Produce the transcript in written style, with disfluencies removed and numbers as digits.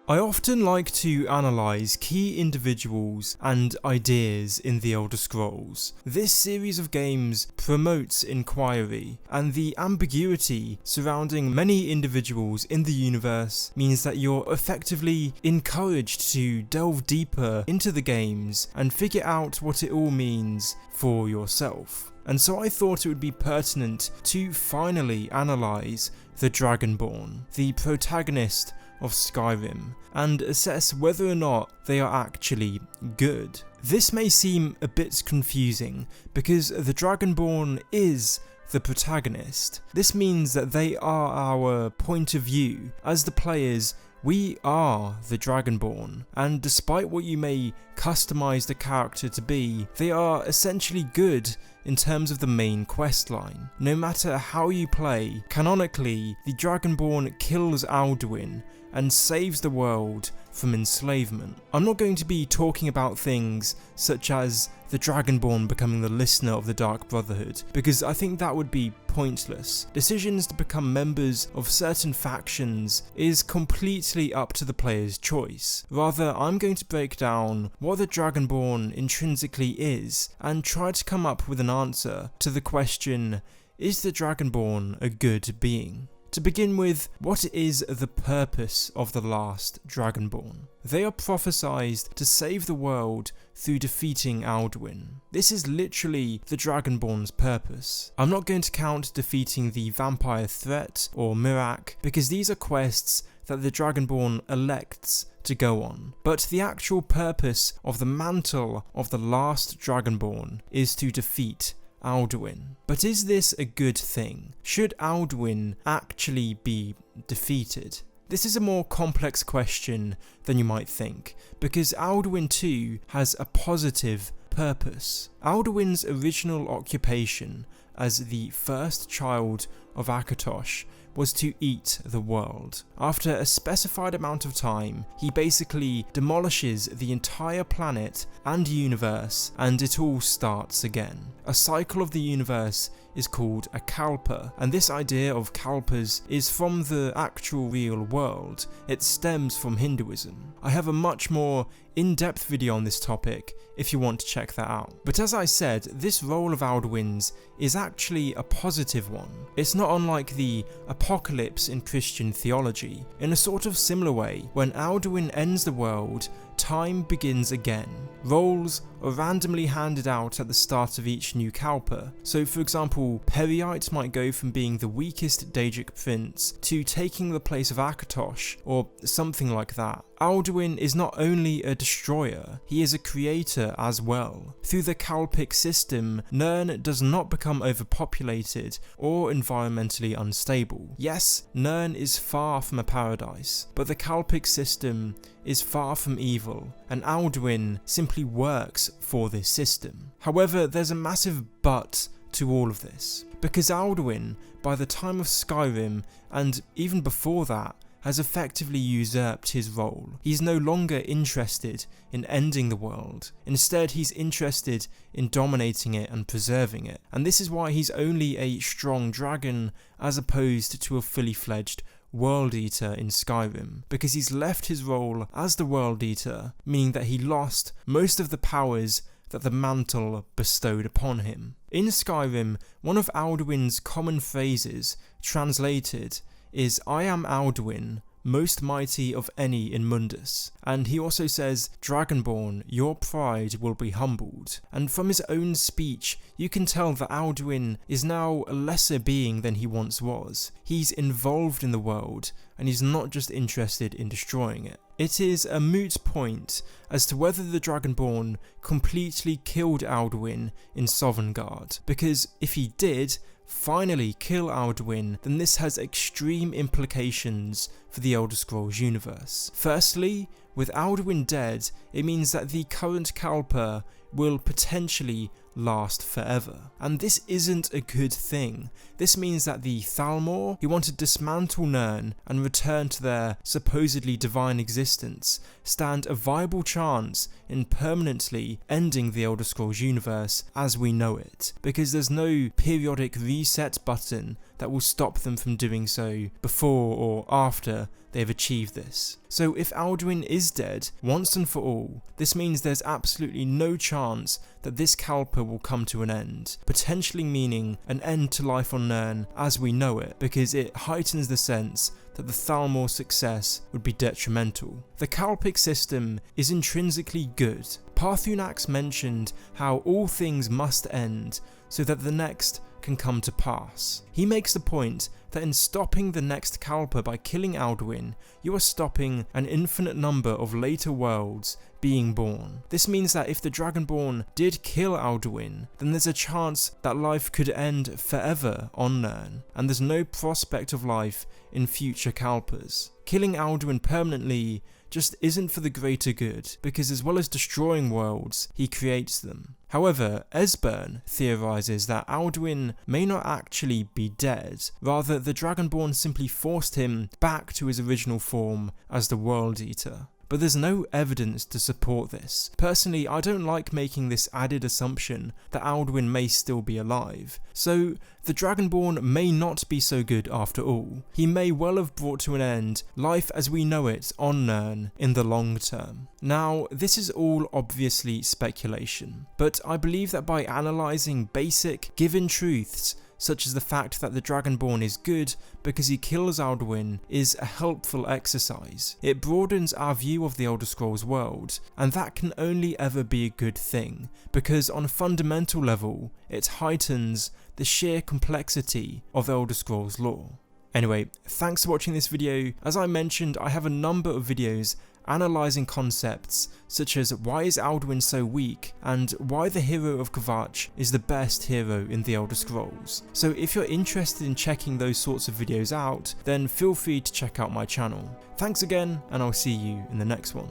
I often like to analyse key individuals and ideas in the Elder Scrolls. This series of games promotes inquiry, and the ambiguity surrounding many individuals in the universe means that you're effectively encouraged to delve deeper into the games and figure out what it all means for yourself. And so I thought it would be pertinent to finally analyse the Dragonborn, the protagonist of Skyrim, and assess whether or not they are actually good. This may seem a bit confusing because the Dragonborn is the protagonist. This means that they are our point of view. As the players, we are the Dragonborn, and despite what you may customize the character to be, they are essentially good in terms of the main questline. No matter how you play, canonically, the Dragonborn kills Alduin and saves the world from enslavement. I'm not going to be talking about things such as the Dragonborn becoming the listener of the Dark Brotherhood, because I think that would be pointless. Decisions to become members of certain factions is completely up to the player's choice. Rather, I'm going to break down what the Dragonborn intrinsically is and try to come up with an answer to the question, is the Dragonborn a good being? To begin with, what is the purpose of the Last Dragonborn? They are prophesied to save the world through defeating Alduin. This is literally the Dragonborn's purpose. I'm not going to count defeating the vampire threat or Mirak, because these are quests that the Dragonborn elects to go on. But the actual purpose of the mantle of the Last Dragonborn is to defeat Alduin. But is this a good thing? Should Alduin actually be defeated? This is a more complex question than you might think, because Alduin too has a positive purpose. Alduin's original occupation as the first child of Akatosh was to eat the world. After a specified amount of time, he basically demolishes the entire planet and universe, and it all starts again. A cycle of the universe is called a kalpa, and this idea of kalpas is from the actual real world. It stems from Hinduism. I have a much more in-depth video on this topic if you want to check that out. But as I said, this role of Alduin's is actually a positive one. It's not unlike the apocalypse in Christian theology. In a sort of similar way, when Alduin ends the world, time begins again. Roles are randomly handed out at the start of each new Kalpa. So for example, Periite might go from being the weakest Daedric prince to taking the place of Akatosh, or something like that. Alduin is not only a destroyer, he is a creator as well. Through the Kalpic system, Nirn does not become overpopulated or environmentally unstable. Yes, Nirn is far from a paradise, but the Kalpic system is far from evil, and Alduin simply works for this system. However, there's a massive but to all of this, because Alduin, by the time of Skyrim, and even before that, has effectively usurped his role. He's no longer interested in ending the world. Instead, he's interested in dominating it and preserving it. And this is why he's only a strong dragon as opposed to a fully fledged World Eater in Skyrim, because he's left his role as the World Eater, meaning that he lost most of the powers that the mantle bestowed upon him. In Skyrim, one of Alduin's common phrases, translated, is "I am Alduin, most mighty of any in Mundus," and he also says, "Dragonborn, your pride will be humbled." And from his own speech, you can tell that Alduin is now a lesser being than he once was. He's involved in the world, and he's not just interested in destroying it. It is a moot point as to whether the Dragonborn completely killed Alduin in Sovngarde, because if he did finally kill Alduin, then this has extreme implications for the Elder Scrolls universe. Firstly, with Alduin dead, it means that the current Kalpa will potentially last forever. And this isn't a good thing. This means that the Thalmor, who want to dismantle Nirn and return to their supposedly divine existence, stand a viable chance in permanently ending the Elder Scrolls universe as we know it, because there's no periodic reset button that will stop them from doing so before or after they've achieved this. So if Alduin is dead once and for all, this means there's absolutely no chance that this Kalpa will come to an end, potentially meaning an end to life on Nirn as we know it, because it heightens the sense that the Thalmor's success would be detrimental. The Kalpic system is intrinsically good. Parthunax mentioned how all things must end so that the next can come to pass. He makes the point that in stopping the next Kalpa by killing Alduin, you are stopping an infinite number of later worlds being born. This means that if the Dragonborn did kill Alduin, then there's a chance that life could end forever on Nirn, and there's no prospect of life in future Kalpas. Killing Alduin permanently just isn't for the greater good, because as well as destroying worlds, he creates them. However, Esbern theorises that Alduin may not actually be dead, rather the Dragonborn simply forced him back to his original form as the World Eater. But there's no evidence to support this. Personally, I don't like making this added assumption that Alduin may still be alive. So, the Dragonborn may not be so good after all. He may well have brought to an end life as we know it on Nirn in the long term. Now, this is all obviously speculation, but I believe that by analysing basic, given truths, such as the fact that the Dragonborn is good because he kills Alduin, is a helpful exercise. It broadens our view of the Elder Scrolls world, and that can only ever be a good thing, because on a fundamental level, it heightens the sheer complexity of Elder Scrolls lore. Anyway, thanks for watching this video. As I mentioned, I have a number of videos analysing concepts such as why is Alduin so weak and why the hero of Kvatch is the best hero in the Elder Scrolls. So if you're interested in checking those sorts of videos out, then feel free to check out my channel. Thanks again, and I'll see you in the next one.